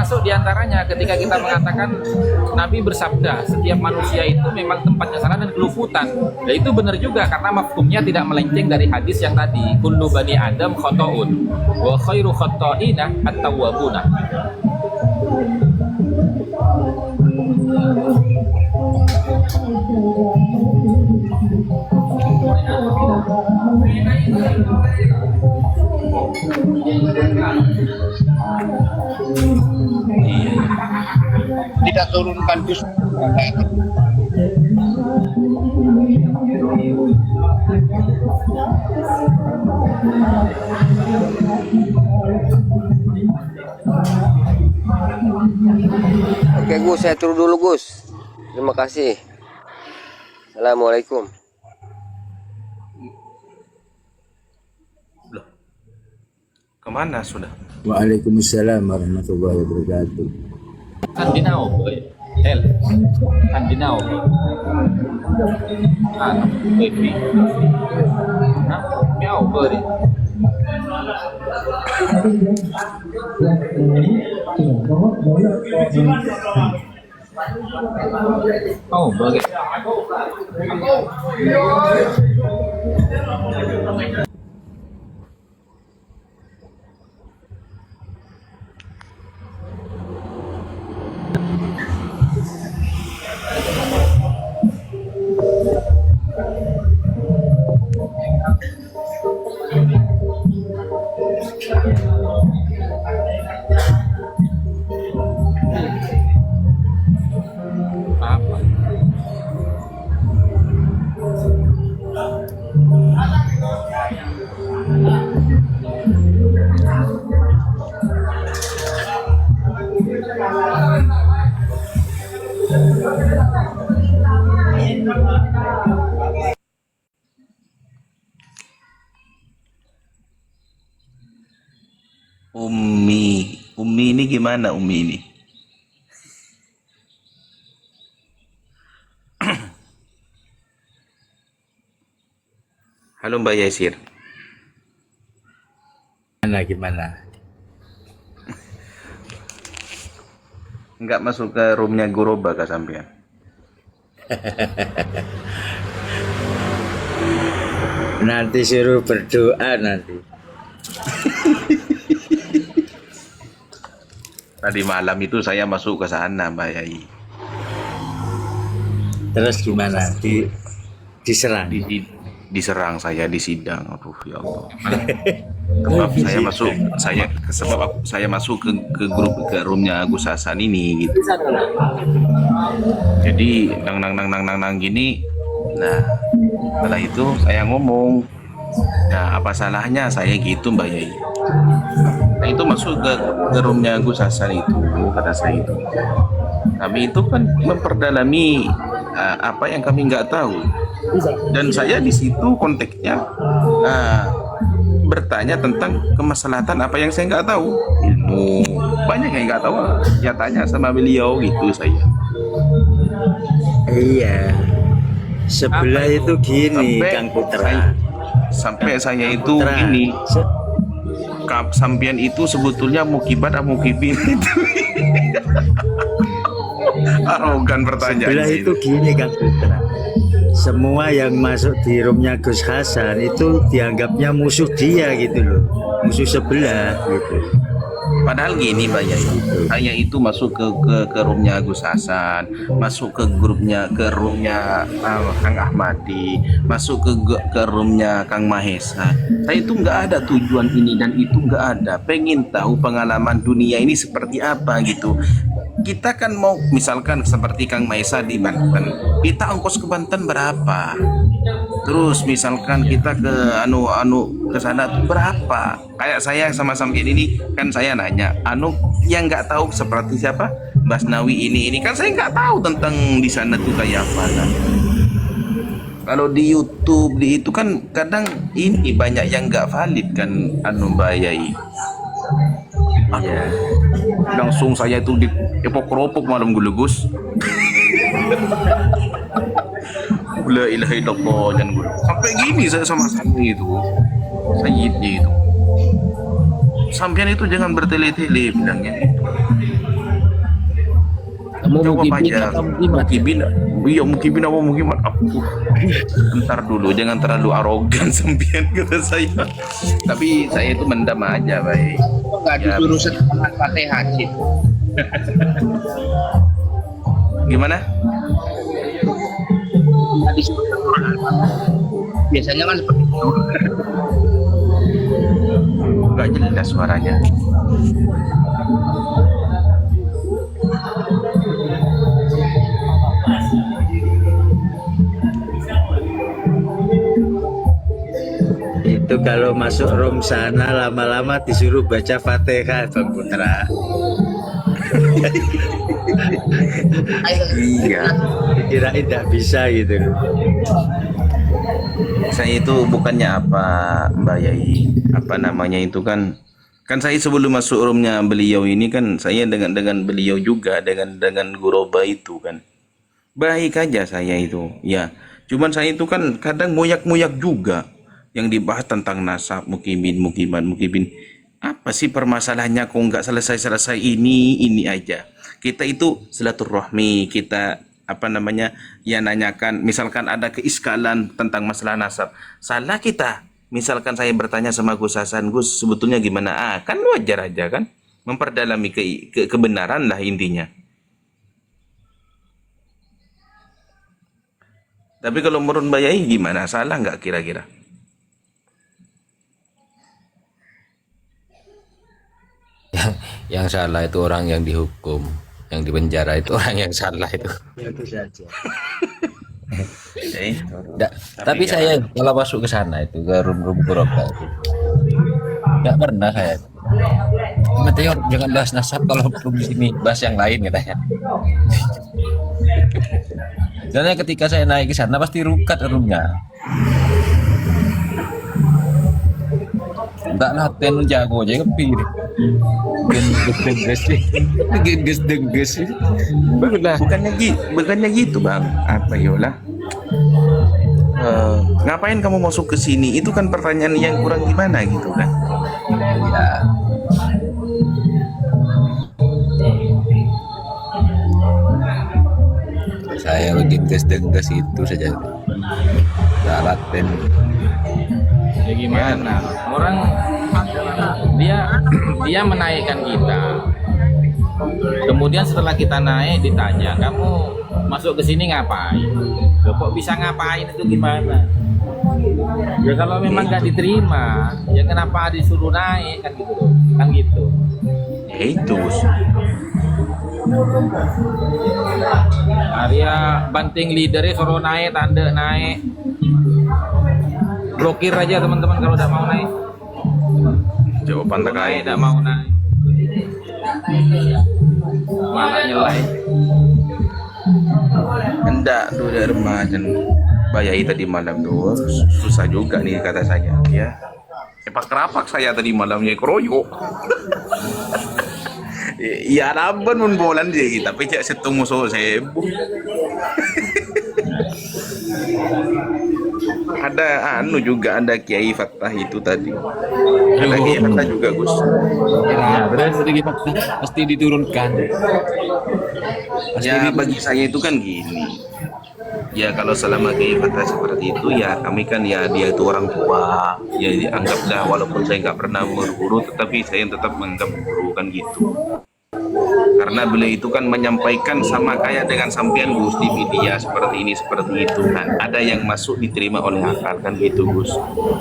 termasuk diantaranya ketika kita mengatakan Nabi bersabda setiap manusia itu memang tempatnya sana dan keluputan. Ya itu benar juga karena mafhumnya tidak melenceng dari hadis yang tadi kullu bani Adam khotoun wa khairu khotoina at-tawwabuna. Tidak turunkan dus. Oke Gus, saya turun dulu Gus. Terima kasih. Assalamualaikum. Loh, kemana sudah? Waalaikumsalam warahmatullahi wabarakatuh. Kan dinau, El. Kan dinau. Baby. Nah, miau beri. Oh, bagi. Apa? Umi ini gimana Umi ini? Halo Mbak Yasir. Gimana? Nggak masuk ke roomnya Guroba kah sampean? Nanti suruh berdoa nanti. Tadi malam itu saya masuk ke sana Mbak Yai. Terus gimana? Diserang? Diserang saya di sidang. Aduh ya Allah. Sebab saya masuk ke grup ke roomnya Agus Hasan ini gitu. Jadi nang gini. Nah setelah itu saya ngomong. Nah apa salahnya saya gitu Mbak Yai. Nah itu masuk ke roomnya Agus Hasan itu kata saya itu. Kami itu kan memperdalami apa yang kami nggak tahu. Dan saya di situ konteksnya bertanya tentang kemaslahatan apa yang saya nggak tahu, ilmu banyak yang nggak tahu, ya tanya sama beliau gitu saya. Iya. Sebelah itu gini Kang Putra. Sampai saya itu Putra. gini, sampean itu sebetulnya mukibat atau mukibin itu. Arogan pertanyaan. Sebelah itu gini Kang Putra. Semua yang masuk di roomnya Gus Hasan itu dianggapnya musuh dia gitu loh, musuh sebelah gitu. Padahal gini Mbak Yai, saya itu masuk ke roomnya Agus Hasan, masuk ke roomnya Kang Ahmadi, masuk ke roomnya Kang Mahesa. Saya itu nggak ada tujuan ini dan itu nggak ada. Pengen tahu pengalaman dunia ini seperti apa gitu. Kita kan mau misalkan seperti Kang Mahesa di Banten, kita ongkos ke Banten berapa? Terus misalkan kita ke ke sana tuh berapa? Kayak saya sama sampean ini kan saya nanya, yang nggak tahu seperti siapa? Basnawi ini kan saya nggak tahu tentang di sana tuh kayak apa kan. Kalau di YouTube di itu kan kadang ini banyak yang nggak valid kan Mbak Yai. Iya. Langsung saya itu dipokropok malam gulegus. La ilaha illallah jangan gue. Sampai gini saya sama itu. Sayyidnya itu. Sampean itu jangan bertele-tele bilangnya. Kamu Coba mukibin baca atau mukimat? mukibin. Iya, mukibin apa mukimat? Bentar dulu, jangan terlalu arogan sempian kata saya. Tapi saya itu mendam aja, baik. Kok nggak disuruh setengah Fatihah sih? Gimana? Nggak disuruh setengah Al-Fatihah. Biasanya kan seperti itu. Gak jelas suaranya. Itu kalau masuk room sana lama-lama disuruh baca Fatihah Bang Putra. Iya. Kirain tidak bisa gitu. Saya itu bukannya apa, Mbak Yai, apa namanya itu kan saya sebelum masuk roomnya beliau ini kan saya dengan beliau juga dengan Guroba itu kan baik aja saya itu ya, cuman saya itu kan kadang moyak-moyak juga yang dibahas tentang nasab mukibin apa sih permasalahannya kok nggak selesai ini aja. Kita itu silaturahmi, kita apa namanya ya nanyakan, misalkan ada keiskalan tentang masalah nasab, salah kita, misalkan saya bertanya sama Gus Hasan, Gus sebetulnya gimana, kan wajar aja kan, memperdalami kebenaran lah intinya. Tapi kalau menurut Mbak Yai gimana, salah nggak kira-kira? Yang salah itu orang yang dihukum, yang dipenjara itu orang yang salah itu. Itu saja. Tapi saya kalau masuk ke sana itu ke room Guroba itu nggak pernah saya. Mateo jangan bahas nasab kalau room di sini, bahas yang lain katanya. Karena ketika saya naik ke sana pasti rukat roomnya. Enggak lah, ten jago aja kepir. Gendes. Bukannya gitu bang, apa yolah? Ngapain kamu masuk ke sini? Itu kan pertanyaan yang kurang gimana gitu kan? Ya. Saya lagi gas itu saja. Salat ten. Ya gimana? Orang dia menaikkan kita. Kemudian setelah kita naik ditanya, kamu masuk ke sini ngapain? Loh, kok bisa ngapain itu gimana? Ya kalau memang nggak diterima, ya kenapa disuruh naik kan gitu loh. Kan gitu. Ya itu. Arya banting leadernya suruh naik, tanda naik. Blokir aja teman-teman kalau tidak mau naik. Jawaban Suruh naik, terkait. tidak mau naik. Malah nyelai. Hendak tuh dari remaja bayai tadi malam tuh susah juga nih kata saya ya. Epak-kerapak saya tadi malamnya keroyok. Ya raban mun bolan sih, tapi cak setung musuh saya. Ada juga ada Kiai Fattah itu tadi. Ada Kiai Fattah juga Gus. Ya, terus pasti diturunkan. Ya bagi saya itu kan gini. Ya kalau selama Kiai Fattah seperti itu ya kami kan ya dia itu orang tua. Ya anggaplah walaupun saya nggak pernah berguru, tetapi saya tetap menganggap guru kan gitu. Karena beliau itu kan menyampaikan sama kayak dengan sampean Gus di media seperti ini seperti itu kan, ada yang masuk diterima oleh akal kan gitu Gus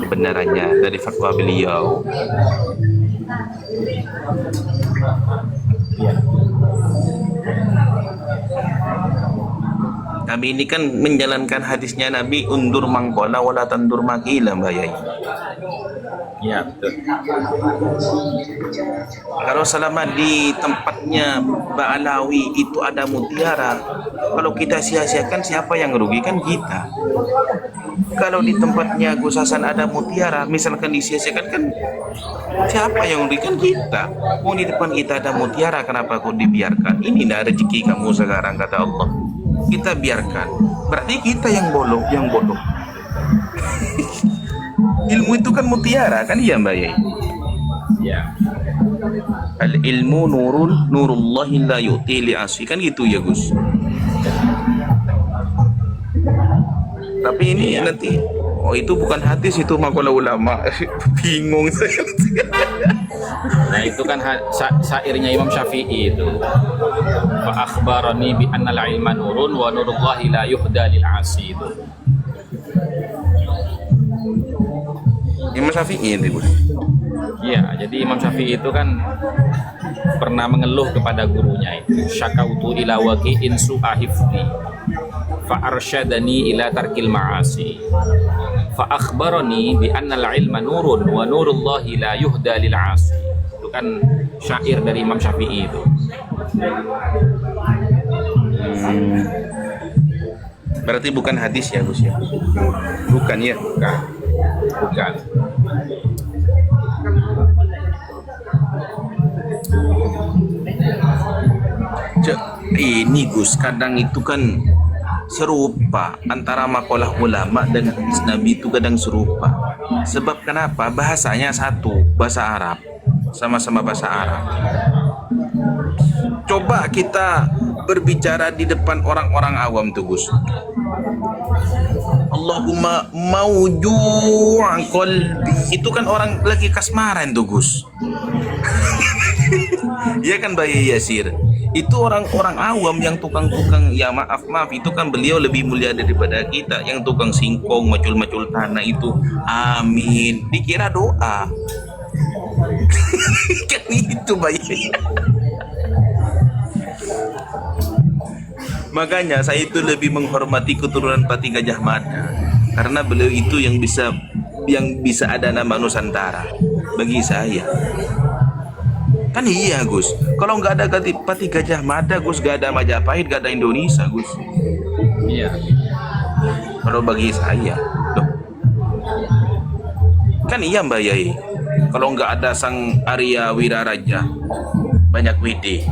kebenarannya dari fatwa beliau. Kami ini kan menjalankan hadisnya Nabi, undur mangkola wala tandur makila Mbak Yai. Ya betul. Kalau selama di tempatnya Mbak Alawi itu ada mutiara, kalau kita sia-siakan siapa yang merugikan kita? Kalau di tempatnya Gus Hasan ada mutiara, misalkan disia-siakan kan siapa yang merugikan kita? Mau di depan kita ada mutiara, kenapa kok dibiarkan? Ini tidak rezeki kamu sekarang kata Allah. Kita biarkan, berarti kita yang bodoh. Ilmu itu kan mutiara kan, iya Mbak Yai? Ya. Al ilmu nurun nurullahi la yu'ti li asi, kan gitu ya Gus. Tapi ini nanti itu bukan hadis, itu makalah ulama. Bingung saya. Nah itu kan syairnya Imam Syafi'i itu. Fa akhbarani bi anna al-ilma nurun wa nurullahi la yuhda lil 'asi itu. Imam Syafi'i itu Gus. Iya, jadi Imam Syafi'i itu kan pernah mengeluh kepada gurunya itu. Syakautu ila waqi'in su'a hifzi fa arsyadani ila tarkil ma'asi. Fa akhbarani bi anna al-ilma nurun wa nurullahi la yuhda lil 'asi. Itu kan syair dari Imam Syafi'i itu. Berarti bukan hadis ya Gus ya? Bukan ya? Bukan. Ini Gus, kadang itu kan serupa antara makalah ulama dan hadis Nabi itu kadang serupa. Sebab kenapa? Bahasanya satu, bahasa Arab, sama-sama bahasa Arab. Coba kita berbicara di depan orang-orang awam tuh Gus. Allahumma mauju'an qalbi, itu kan orang lagi kasmaran tuh Gus. Iya kan Bayi Yasir? Itu orang-orang awam yang tukang-tukang, ya maaf itu kan beliau lebih mulia daripada kita. Yang tukang singkong, macul-macul tanah itu, amin, dikira doa. Kan itu Bayi. Makanya saya itu lebih menghormati keturunan Pati Gajah Mada, karena beliau itu yang bisa ada nama Nusantara bagi saya. Kan iya Gus, kalau nggak ada Pati Gajah Mada Gus, nggak ada Majapahit, nggak ada Indonesia Gus. Iya. Kalau bagi saya, loh. Kan iya Mbak Yai, kalau nggak ada Sang Arya Wiraraja, banyak WD,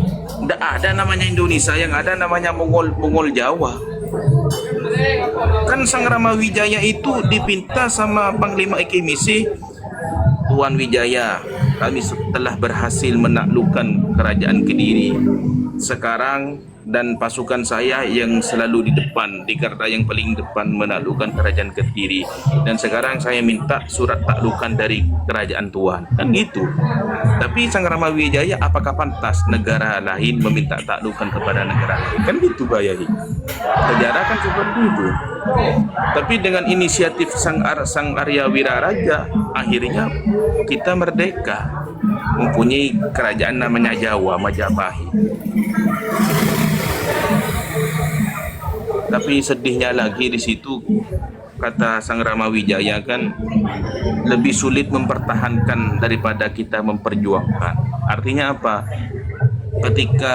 nggak ada namanya Indonesia, yang ada namanya Mongol Jawa. Kan Sang Rama Wijaya itu dipinta sama Panglima Ikemisi, Tuan Wijaya, kami telah berhasil menaklukkan kerajaan Kediri. Sekarang dan pasukan saya yang selalu di depan, di garda yang paling depan menaklukkan kerajaan Kediri. Dan sekarang saya minta surat taklukan dari kerajaan Tuan. Kan gitu. Tapi Sang Rama Wijaya, apakah pantas negara lain meminta taklukan kepada negara lain? Kan gitu Bayahi. Sejarah kan seperti itu. Tapi dengan inisiatif Sang Arya Wiraraja, akhirnya kita merdeka, mempunyai kerajaan namanya Jawa, Majapahit. Tapi sedihnya lagi di situ, kata Sang Rama Wijaya kan, lebih sulit mempertahankan daripada kita memperjuangkan. Artinya apa? Ketika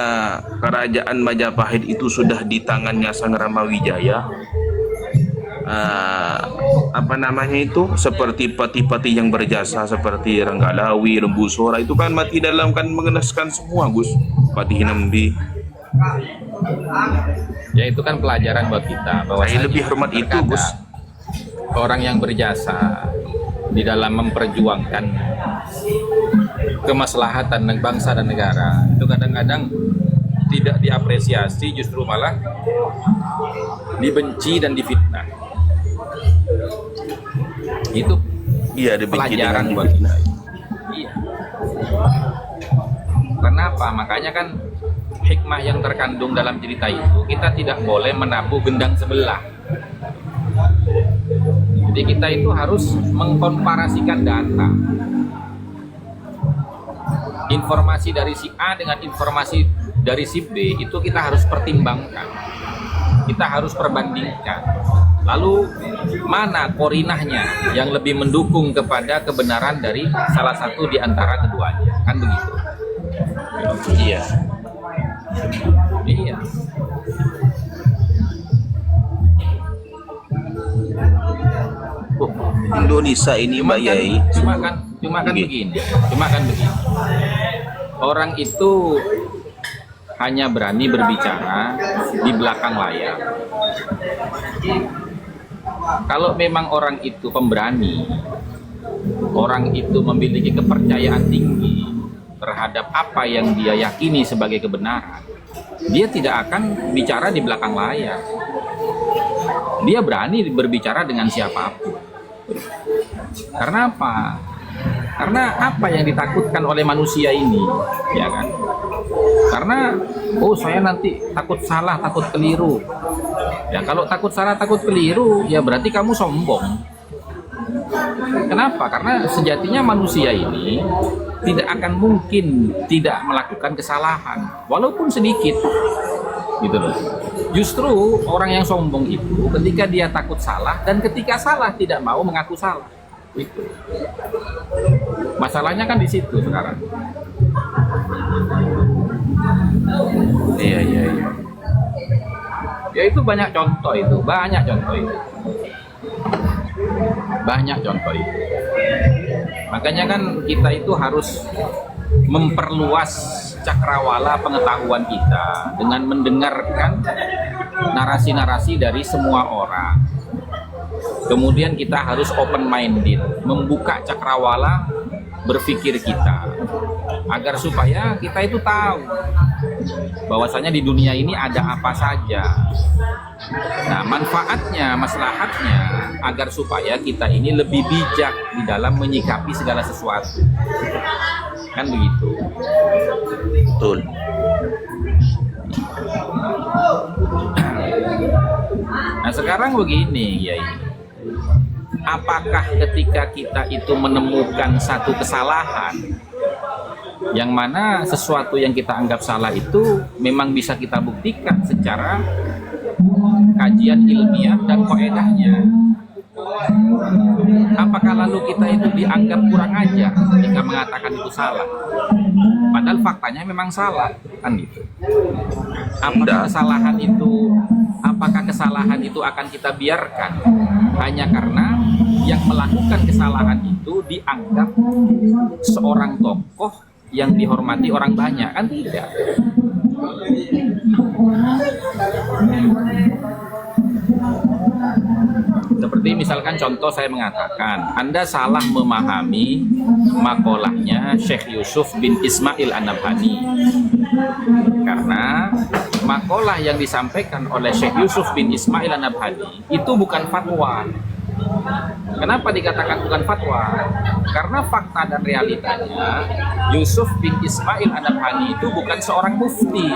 kerajaan Majapahit itu sudah di tangannya Sang Rama Wijaya, seperti pati-pati yang berjasa seperti Ranggalawi, Lembu Sora itu kan mati dalam, kan mengenaskan semua Gus. Pati Hinembi. Ya itu kan pelajaran buat kita bahwa Saya lebih hormat itu Gus. Orang yang berjasa di dalam memperjuangkan kemaslahatan bangsa dan negara itu kadang-kadang tidak diapresiasi, justru malah dibenci dan difitnah. Itu pelajaran buat kita. Iya. Kenapa? Makanya kan hikmah yang terkandung dalam cerita itu, kita tidak boleh menabuh gendang sebelah. Jadi kita itu harus mengkomparasikan data. Informasi dari si A dengan informasi dari si B itu kita harus pertimbangkan. Kita harus perbandingkan. Lalu mana korinahnya yang lebih mendukung kepada kebenaran dari salah satu di antara keduanya. Kan begitu. Iya. Iya. Indonesia ini Mbak Yai. Cuma kan begini. Orang itu hanya berani berbicara di belakang layar. Kalau memang orang itu pemberani, orang itu memiliki kepercayaan tinggi, terhadap apa yang dia yakini sebagai kebenaran, dia tidak akan bicara di belakang layar. Dia berani berbicara dengan siapapun. Karena apa? Karena apa yang ditakutkan oleh manusia ini, ya kan? Karena saya nanti takut salah, takut keliru. Ya kalau takut salah, takut keliru, ya berarti kamu sombong. Kenapa? Karena sejatinya manusia ini tidak akan mungkin tidak melakukan kesalahan, walaupun sedikit, gitu loh. Justru orang yang sombong itu ketika dia takut salah dan ketika salah tidak mau mengaku salah. Itu masalahnya kan di situ sekarang. Iya. Ya itu banyak contoh itu. Banyak contoh itu. Makanya kan kita itu harus memperluas cakrawala pengetahuan kita dengan mendengarkan narasi-narasi dari semua orang. Kemudian kita harus open minded, membuka cakrawala berpikir kita, agar supaya kita itu tahu bahwasanya di dunia ini ada apa saja. Nah, manfaatnya, maslahatnya, agar supaya kita ini lebih bijak di dalam menyikapi segala sesuatu. Kan begitu. Betul. Nah, sekarang begini, Yai. Apakah ketika kita itu menemukan satu kesalahan, yang mana sesuatu yang kita anggap salah itu memang bisa kita buktikan secara kajian ilmiah dan kaedahnya, apakah lalu kita itu dianggap kurang ajar ketika mengatakan itu salah? Padahal faktanya memang salah, kan gitu. Apakah kesalahan itu akan kita biarkan hanya karena yang melakukan kesalahan itu dianggap seorang tokoh yang dihormati orang banyak? Kan tidak. Seperti misalkan contoh saya mengatakan, Anda salah memahami makolahnya Syekh Yusuf bin Ismail An-Nabhani. Karena makalah yang disampaikan oleh Syekh Yusuf bin Ismail An-Nabhani itu bukan fatwa. Kenapa dikatakan bukan fatwa? Karena fakta dan realitanya Yusuf bin Ismail An-Nabhani itu bukan seorang mufti.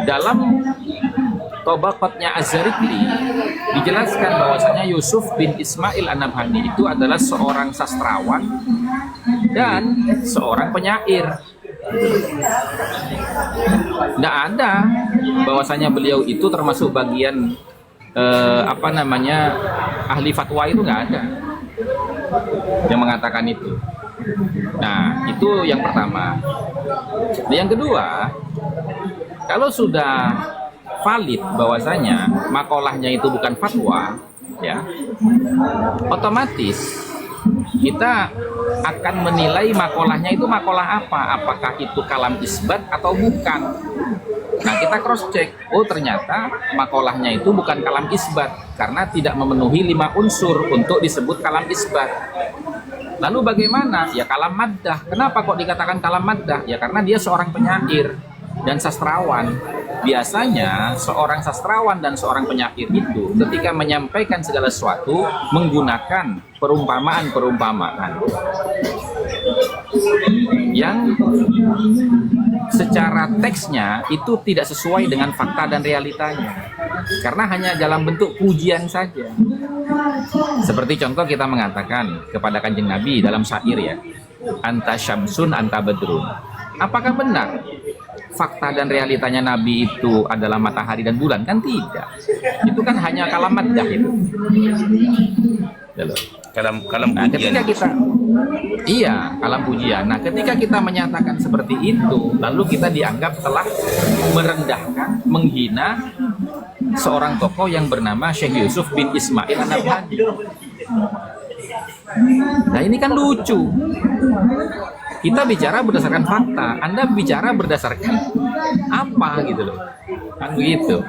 Dalam Tobaqatnya Az-Zarikli dijelaskan bahwasanya Yusuf bin Ismail An-Nabhani itu adalah seorang sastrawan dan seorang penyair. Tidak ada bahwasanya beliau itu termasuk bagian ahli fatwa, itu nggak ada yang mengatakan itu. Nah, itu yang pertama. Yang kedua, kalau sudah valid bahwasanya makolahnya itu bukan fatwa, ya, otomatis kita akan menilai makolahnya itu makalah apa, apakah itu kalam isbat atau bukan. Nah, kita cross check, ternyata makolahnya itu bukan kalam isbat karena tidak memenuhi 5 unsur untuk disebut kalam isbat. Lalu bagaimana? Ya kalam maddah. Kenapa kok dikatakan kalam maddah? Ya karena dia seorang penyair dan sastrawan. Biasanya seorang sastrawan dan seorang penyair itu ketika menyampaikan segala sesuatu menggunakan perumpamaan-perumpamaan yang secara teksnya itu tidak sesuai dengan fakta dan realitanya, karena hanya dalam bentuk pujian saja. Seperti contoh kita mengatakan kepada Kanjeng Nabi dalam syair, ya, anta syamsun anta badrun. Apakah benar fakta dan realitanya Nabi itu adalah matahari dan bulan? Kan tidak. Itu kan hanya kalam maddah itu. Kalam Nah, pujian. ketika kita kalam pujian. Nah, ketika kita menyatakan seperti itu, lalu kita dianggap telah merendahkan, menghina seorang tokoh yang bernama Syekh Yusuf bin Ismail An-Nabhani. Nah, ini kan lucu. Kita bicara berdasarkan fakta, Anda bicara berdasarkan apa gitu loh. Kan begitu.